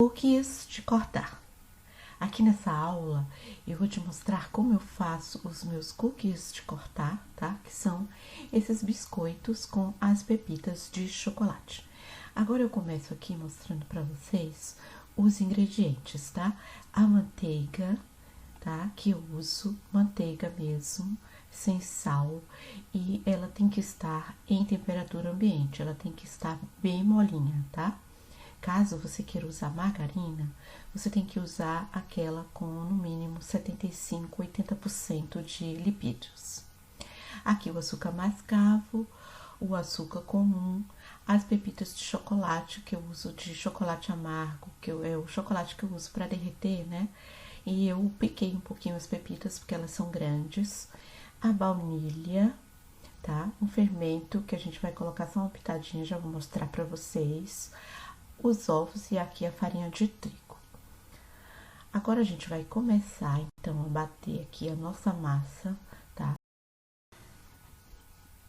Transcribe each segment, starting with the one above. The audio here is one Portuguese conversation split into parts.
Cookies de cortar. Aqui nessa aula eu vou te mostrar como eu faço os meus cookies de cortar, tá? Que são esses biscoitos com as pepitas de chocolate. Agora eu começo aqui mostrando pra vocês os ingredientes, tá? A manteiga, tá? Que eu uso, manteiga mesmo, sem sal, e ela tem que estar em temperatura ambiente, ela tem que estar bem molinha, tá? Caso você queira usar margarina, você tem que usar aquela com no mínimo 75, 80% de lipídios. Aqui o açúcar mascavo, o açúcar comum, as pepitas de chocolate, que eu uso de chocolate amargo, é o chocolate que eu uso para derreter, né? E eu piquei um pouquinho as pepitas, porque elas são grandes. A baunilha, tá? Um fermento que a gente vai colocar só uma pitadinha, já vou mostrar pra vocês. Os ovos e aqui a farinha de trigo. Agora a gente vai começar, então, a bater aqui a nossa massa, tá?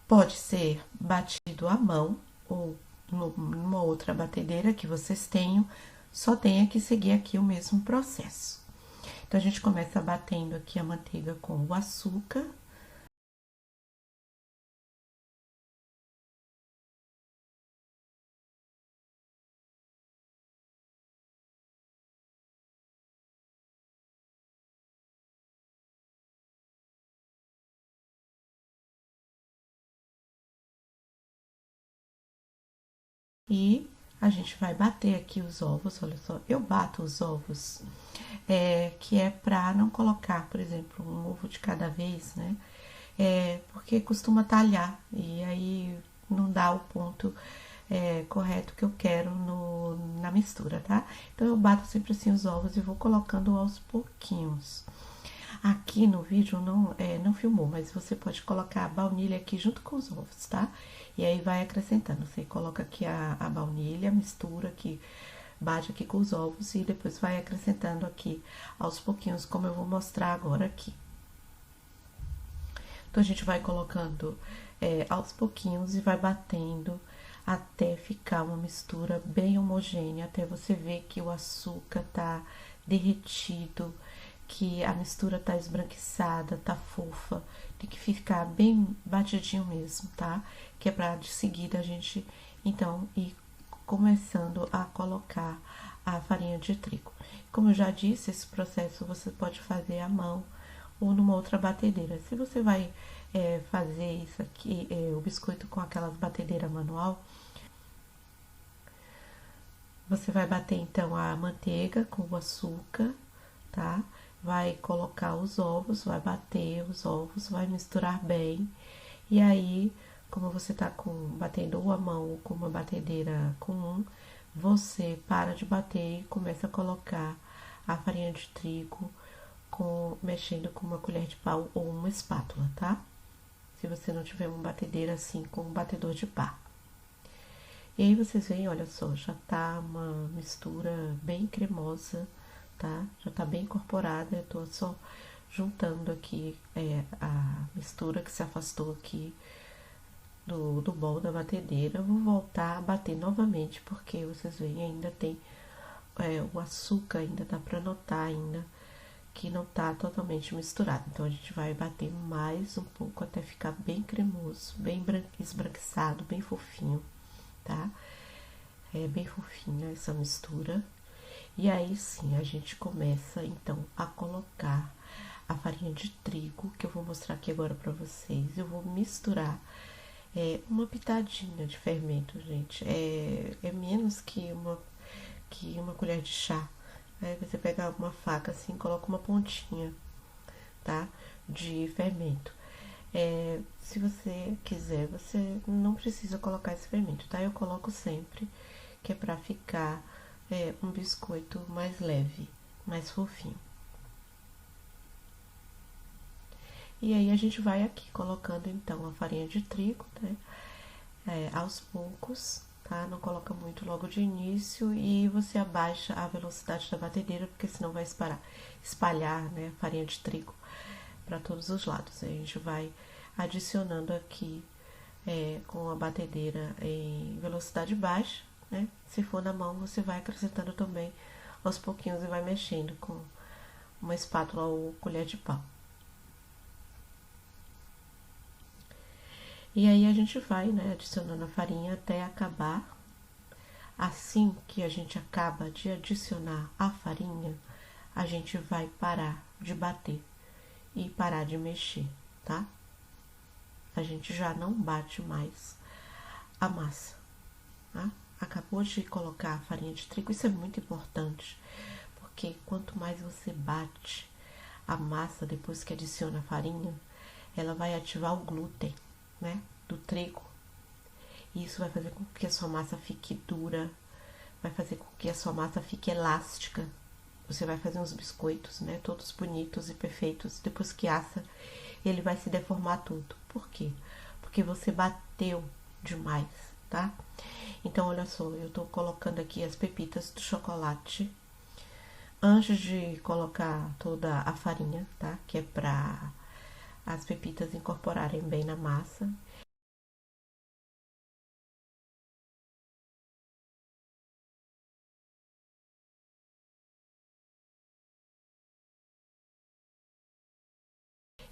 Pode ser batido à mão ou numa outra batedeira que vocês tenham, só tenha que seguir aqui o mesmo processo. Então, a gente começa batendo aqui a manteiga com o açúcar. E a gente vai bater aqui os ovos, olha só, eu bato os ovos, que é pra não colocar, por exemplo, um ovo de cada vez, né? Porque costuma talhar, e aí não dá o ponto correto que eu quero na mistura, tá? Então, eu bato sempre assim os ovos e vou colocando aos pouquinhos. Aqui no vídeo não filmou, mas você pode colocar a baunilha aqui junto com os ovos, tá? E aí vai acrescentando. Você coloca aqui a baunilha, mistura aqui, bate aqui com os ovos e depois vai acrescentando aqui aos pouquinhos, como eu vou mostrar agora aqui. Então, a gente vai colocando aos pouquinhos e vai batendo até ficar uma mistura bem homogênea, até você ver que o açúcar tá derretido, que a mistura tá esbranquiçada, tá fofa, tem que ficar bem batidinho mesmo, tá? Que é pra de seguida a gente, então, ir começando a colocar a farinha de trigo. Como eu já disse, esse processo você pode fazer à mão ou numa outra batedeira. Se você vai fazer isso aqui, o biscoito com aquelas batedeiras manual, você vai bater então a manteiga com o açúcar, tá? Vai colocar os ovos, vai bater os ovos, vai misturar bem. E aí, como você tá batendo ou a mão ou com uma batedeira comum, você para de bater e começa a colocar a farinha de trigo mexendo com uma colher de pau ou uma espátula, tá? Se você não tiver uma batedeira assim, com um batedor de pá. E aí, vocês veem, olha só, já tá uma mistura bem cremosa, tá? Já tá bem incorporada, eu tô só juntando aqui a mistura que se afastou aqui do bol da batedeira. Eu vou voltar a bater novamente, porque vocês veem, ainda tem o açúcar, ainda dá pra notar ainda que não tá totalmente misturado. Então, a gente vai bater mais um pouco até ficar bem cremoso, bem esbranquiçado, bem fofinho, tá? É bem fofinha essa mistura. E aí, sim, a gente começa, então, a colocar a farinha de trigo, que eu vou mostrar aqui agora pra vocês. Eu vou misturar uma pitadinha de fermento, gente. É menos que uma colher de chá. Aí, você pega uma faca, assim, coloca uma pontinha, tá? De fermento. Se você quiser, você não precisa colocar esse fermento, tá? Eu coloco sempre, que é pra ficar um biscoito mais leve, mais fofinho. E aí, a gente vai aqui colocando, então, a farinha de trigo, né? Aos poucos, tá? Não coloca muito logo de início e você abaixa a velocidade da batedeira, porque senão vai espalhar, né, a farinha de trigo para todos os lados. Aí a gente vai adicionando aqui com a batedeira em velocidade baixa, né? Se for na mão, você vai acrescentando também aos pouquinhos e vai mexendo com uma espátula ou colher de pau. E aí a gente vai, né, adicionando a farinha até acabar. Assim que a gente acaba de adicionar a farinha, a gente vai parar de bater e parar de mexer, tá? A gente já não bate mais a massa, tá? Acabou de colocar a farinha de trigo, isso é muito importante, porque quanto mais você bate a massa depois que adiciona a farinha, ela vai ativar o glúten, né, do trigo. E isso vai fazer com que a sua massa fique dura, vai fazer com que a sua massa fique elástica. Você vai fazer uns biscoitos, né, todos bonitos e perfeitos. Depois que assa, ele vai se deformar tudo. Por quê? Porque você bateu demais, tá? Então, olha só, eu tô colocando aqui as pepitas do chocolate antes de colocar toda a farinha, tá? Que é pra as pepitas incorporarem bem na massa.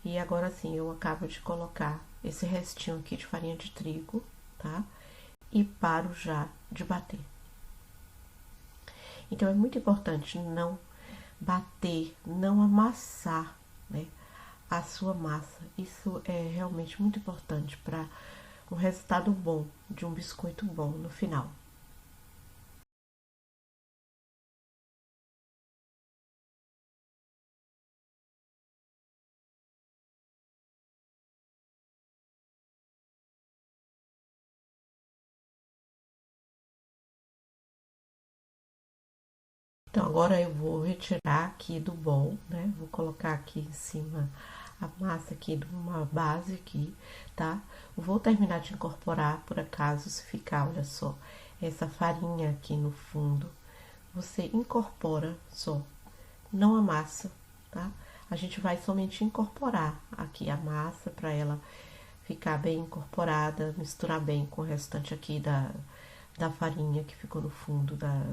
E agora sim, eu acabo de colocar esse restinho aqui de farinha de trigo, tá? E paro já de bater. Então, é muito importante não bater, não amassar, né, a sua massa. Isso é realmente muito importante para um resultado bom, de um biscoito bom no final. Então, agora eu vou retirar aqui do bowl, né? Vou colocar aqui em cima a massa aqui de uma base aqui, tá? Vou terminar de incorporar, por acaso, se ficar, olha só, essa farinha aqui no fundo, você incorpora só, não amassa, tá? A gente vai somente incorporar aqui a massa para ela ficar bem incorporada, misturar bem com o restante aqui da farinha que ficou no fundo da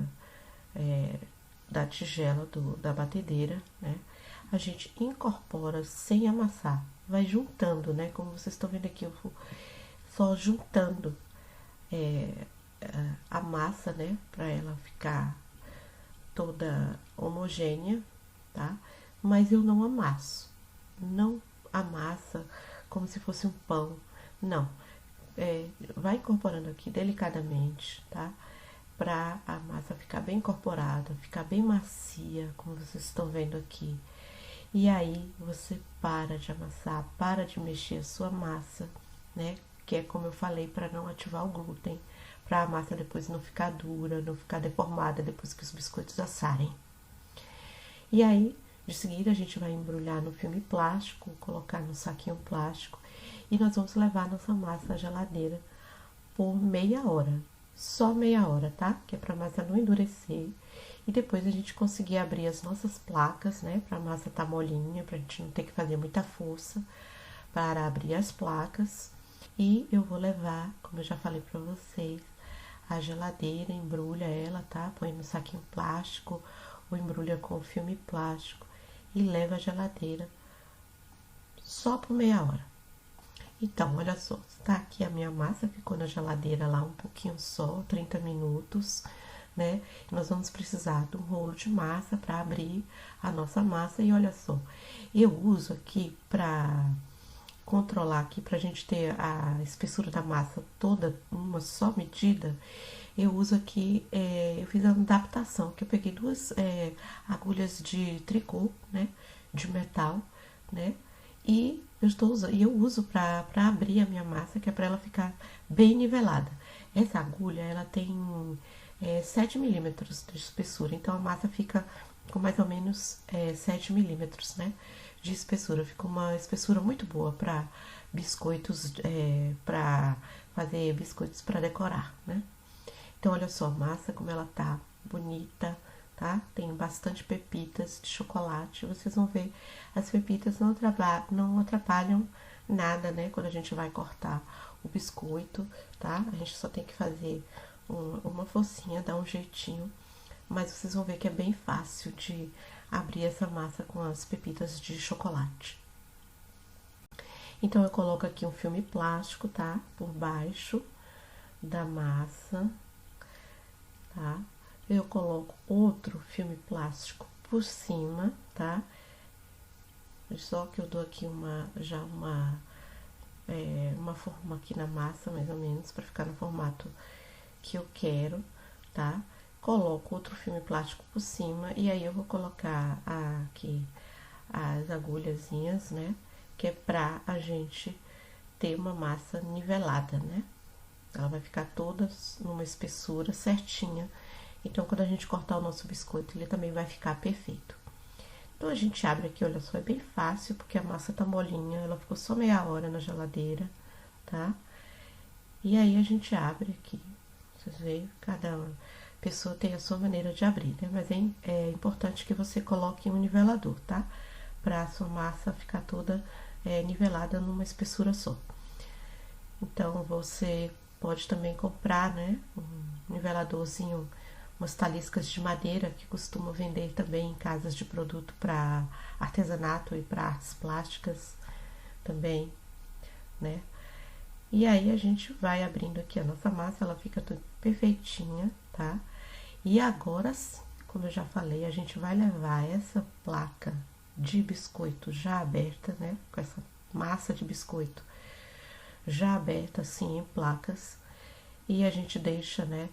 tigela da batedeira, né? A gente incorpora sem amassar, vai juntando, né? Como vocês estão vendo aqui, eu vou só juntando a massa, né? Pra ela ficar toda homogênea, tá? Mas eu não amasso, não amassa como se fosse um pão, não. Vai incorporando aqui delicadamente, tá? Pra a massa ficar bem incorporada, ficar bem macia, como vocês estão vendo aqui. E aí você para de amassar, para de mexer a sua massa, né? Que é como eu falei, para não ativar o glúten, para a massa depois não ficar dura, não ficar deformada depois que os biscoitos assarem. E aí, de seguida, a gente vai embrulhar no filme plástico, colocar no saquinho plástico e nós vamos levar nossa massa à geladeira por meia hora. Só meia hora, tá? Que é pra massa não endurecer. E depois a gente conseguir abrir as nossas placas, né? Pra massa tá molinha, pra gente não ter que fazer muita força para abrir as placas. E eu vou levar, como eu já falei pra vocês, a geladeira, embrulha ela, tá? Põe no saquinho plástico ou embrulha com filme plástico e leva à geladeira só por meia hora. Então, olha só, tá aqui a minha massa, ficou na geladeira lá um pouquinho só, 30 minutos, né? Nós vamos precisar de um rolo de massa para abrir a nossa massa e olha só, eu uso aqui para controlar aqui, pra gente ter a espessura da massa toda uma só medida, eu uso aqui, eu fiz a adaptação, que eu peguei duas agulhas de tricô, né, de metal, né, e eu estou usando, e eu uso para abrir a minha massa, que é para ela ficar bem nivelada. Essa agulha, ela tem 7 milímetros de espessura, então a massa fica com mais ou menos 7 milímetros, né, de espessura. Fica uma espessura muito boa para biscoitos, para fazer biscoitos para decorar, né. Então, olha só, a massa como ela tá bonita, tá? Tem bastante pepitas de chocolate. Vocês vão ver, as pepitas não atrapalham nada, né? Quando a gente vai cortar o biscoito, tá? A gente só tem que fazer uma forcinha, dar um jeitinho mas vocês vão ver que é bem fácil de abrir essa massa com as pepitas de chocolate. Então, eu coloco aqui um filme plástico, tá? Por baixo da massa, tá? Eu coloco outro filme plástico por cima, tá? Só que eu dou aqui uma forma aqui na massa, mais ou menos, para ficar no formato que eu quero, tá? Coloco outro filme plástico por cima e aí eu vou colocar aqui as agulhazinhas, né? Que é pra a gente ter uma massa nivelada, né? Ela vai ficar toda numa espessura certinha. Então, quando a gente cortar o nosso biscoito, ele também vai ficar perfeito. Então, a gente abre aqui, olha só, é bem fácil, porque a massa tá molinha, ela ficou só meia hora na geladeira, tá? E aí, a gente abre aqui, vocês veem, cada pessoa tem a sua maneira de abrir, né? Mas é importante que você coloque um nivelador, tá? Pra sua massa ficar toda nivelada numa espessura só. Então, você pode também comprar, né, um niveladorzinho, umas taliscas de madeira que costuma vender também em casas de produto para artesanato e para artes plásticas também, né? E aí a gente vai abrindo aqui a nossa massa, ela fica tudo perfeitinha, tá? E agora, como eu já falei, a gente vai levar essa placa de biscoito já aberta, né? Com essa massa de biscoito já aberta assim em placas e a gente deixa, né,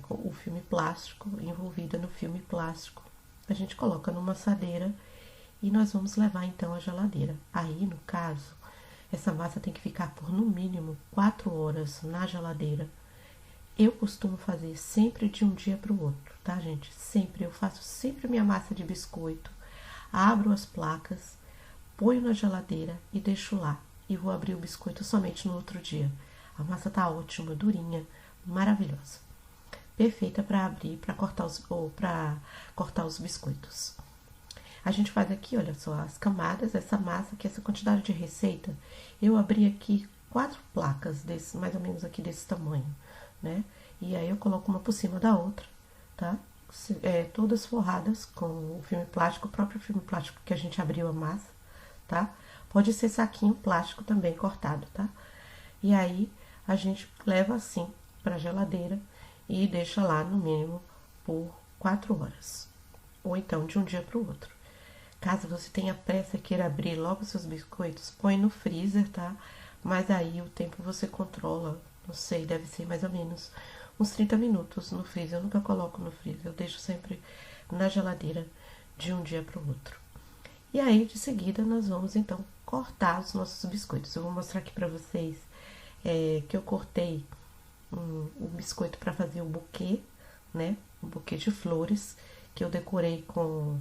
o filme plástico envolvida no filme plástico. A gente coloca numa assadeira e nós vamos levar então à geladeira. Aí, no caso, essa massa tem que ficar por no mínimo 4 horas na geladeira. Eu costumo fazer sempre de um dia para o outro, tá, gente? Sempre, eu faço sempre minha massa de biscoito, abro as placas, ponho na geladeira e deixo lá. E vou abrir o biscoito somente no outro dia. A massa tá ótima, durinha, maravilhosa. Perfeita para abrir, para cortar os biscoitos. A gente faz aqui, olha só, as camadas, essa massa aqui, essa quantidade de receita. Eu abri aqui 4 placas desse, mais ou menos aqui desse tamanho, né? E aí eu coloco uma por cima da outra, tá? Todas forradas com o filme plástico, o próprio filme plástico que a gente abriu a massa, tá? Pode ser saquinho plástico também cortado, tá? E aí a gente leva assim para geladeira e deixa lá no mínimo por 4 horas, ou então de um dia para o outro. Caso você tenha pressa e queira abrir logo seus biscoitos, põe no freezer, tá? Mas aí o tempo você controla, não sei, deve ser mais ou menos uns 30 minutos no freezer. Eu nunca coloco no freezer, eu deixo sempre na geladeira de um dia para o outro. E aí, de seguida, nós vamos então cortar os nossos biscoitos. Eu vou mostrar aqui para vocês que eu cortei um biscoito para fazer o buquê, né? Um buquê de flores, que eu decorei com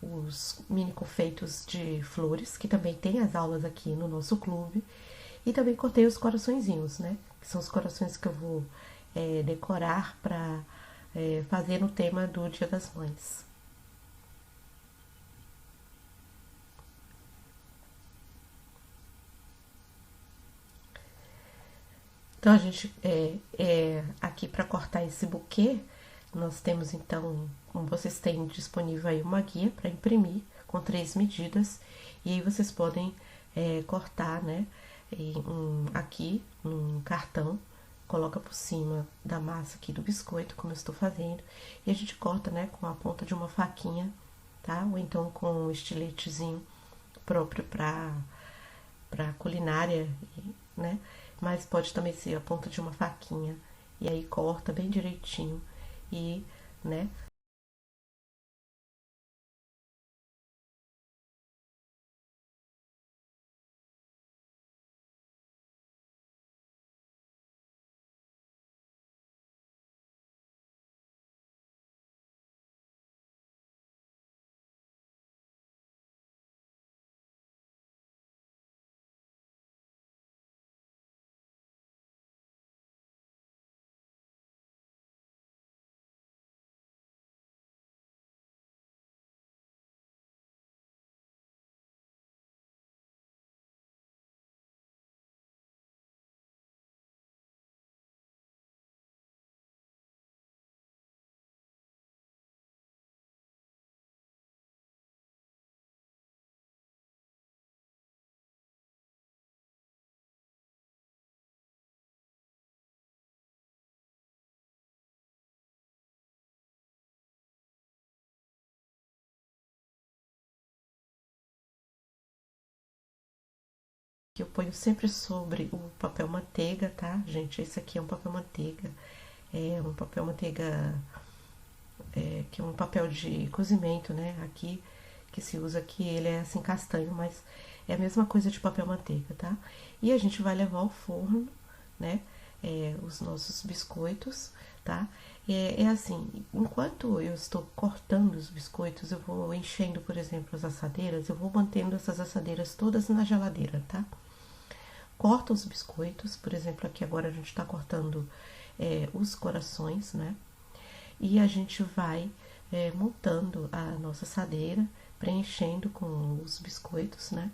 os mini confeitos de flores, que também tem as aulas aqui no nosso clube. E também cortei os coraçõezinhos, né? Que são os corações que eu vou decorar para fazer no tema do Dia das Mães. Então, a gente, aqui para cortar esse buquê, nós temos então, como vocês têm disponível aí uma guia para imprimir com 3 medidas, e aí vocês podem cortar, né, aqui num cartão, coloca por cima da massa aqui do biscoito, como eu estou fazendo, e a gente corta, né, com a ponta de uma faquinha, tá? Ou então com um estiletezinho próprio para culinária, né? Mas pode também ser a ponta de uma faquinha. E aí corta bem direitinho e, né, que eu ponho sempre sobre o papel manteiga, tá, gente? Esse aqui é um papel manteiga, que é um papel de cozimento, né? Aqui, que se usa aqui, ele é assim castanho, mas é a mesma coisa de papel manteiga, tá? E a gente vai levar ao forno, né? Os nossos biscoitos, tá? É assim, enquanto eu estou cortando os biscoitos, eu vou enchendo, por exemplo, as assadeiras, eu vou mantendo essas assadeiras todas na geladeira, tá? Corta os biscoitos, por exemplo, aqui agora a gente tá cortando os corações, né? E a gente vai montando a nossa assadeira, preenchendo com os biscoitos, né?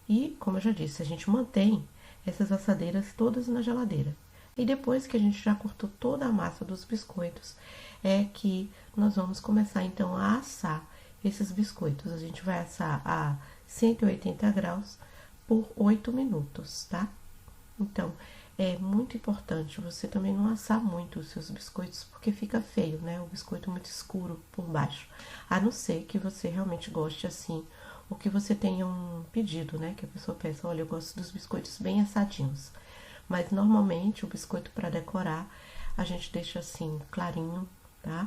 E, como eu já disse, a gente mantém essas assadeiras todas na geladeira. E depois que a gente já cortou toda a massa dos biscoitos, é que nós vamos começar então a assar esses biscoitos. A gente vai assar a 180 graus por 8 minutos, tá? Então, é muito importante você também não assar muito os seus biscoitos, porque fica feio, né? O biscoito muito escuro por baixo. A não ser que você realmente goste assim, ou que você tenha um pedido, né? Que a pessoa peça, olha, eu gosto dos biscoitos bem assadinhos. Mas normalmente o biscoito para decorar, a gente deixa assim, clarinho, tá?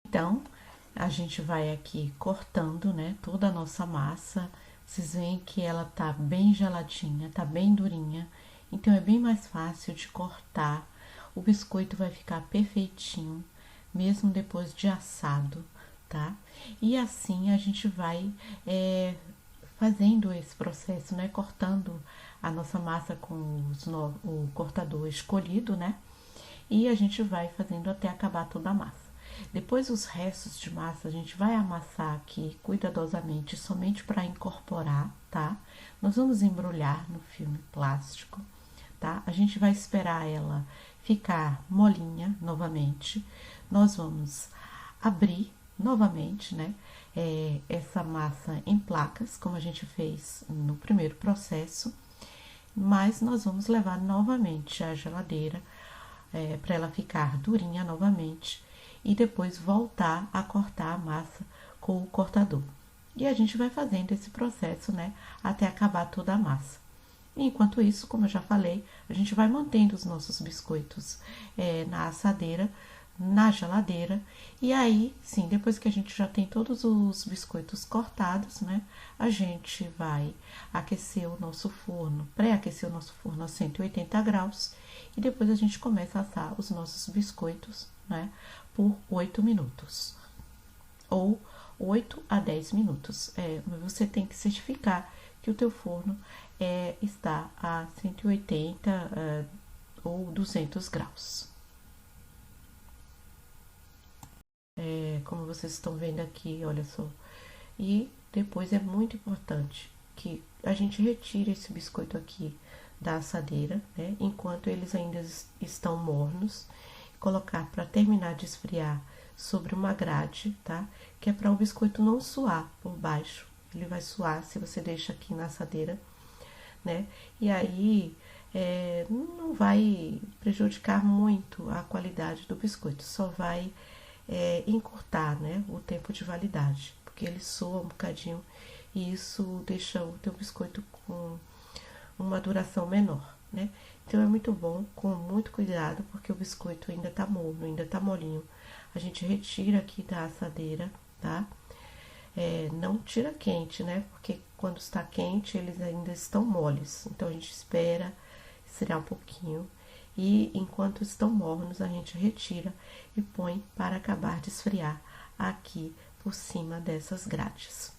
Então, a gente vai aqui cortando, né, toda a nossa massa. Vocês veem que ela tá bem geladinha, tá bem durinha. Então, é bem mais fácil de cortar. O biscoito vai ficar perfeitinho, mesmo depois de assado, tá? E assim a gente vai fazendo esse processo, né? Cortando a nossa massa com o cortador escolhido, né? E a gente vai fazendo até acabar toda a massa. Depois os restos de massa a gente vai amassar aqui cuidadosamente, somente para incorporar, tá? Nós vamos embrulhar no filme plástico, tá? A gente vai esperar ela ficar molinha novamente. Nós vamos abrir novamente, né? Essa massa em placas, como a gente fez no primeiro processo, mas nós vamos levar novamente à geladeira para ela ficar durinha novamente e depois voltar a cortar a massa com o cortador. E a gente vai fazendo esse processo, né, até acabar toda a massa. Enquanto isso, como eu já falei, a gente vai mantendo os nossos biscoitos na assadeira, na geladeira. E aí, sim, depois que a gente já tem todos os biscoitos cortados, né? A gente vai aquecer o nosso forno, pré-aquecer o nosso forno a 180 graus. E depois a gente começa a assar os nossos biscoitos, né? Por 8 minutos. Ou 8 a 10 minutos. Você tem que certificar que o teu forno está a 180 ou 200 graus. Como vocês estão vendo aqui, olha só. E depois é muito importante que a gente retire esse biscoito aqui da assadeira, né? Enquanto eles ainda estão mornos, colocar para terminar de esfriar sobre uma grade, tá? Que é para o biscoito não suar por baixo. Ele vai suar se você deixa aqui na assadeira, né? E aí não vai prejudicar muito a qualidade do biscoito, só vai encurtar, né, o tempo de validade, porque ele soa um bocadinho e isso deixa o teu biscoito com uma duração menor, né? Então é muito bom, com muito cuidado, porque o biscoito ainda tá morno, ainda tá molinho. A gente retira aqui da assadeira, tá? Não tira quente, né? Porque quando está quente, eles ainda estão moles. Então a gente espera esfriar um pouquinho. E enquanto estão mornos, a gente retira e põe para acabar de esfriar aqui por cima dessas grades.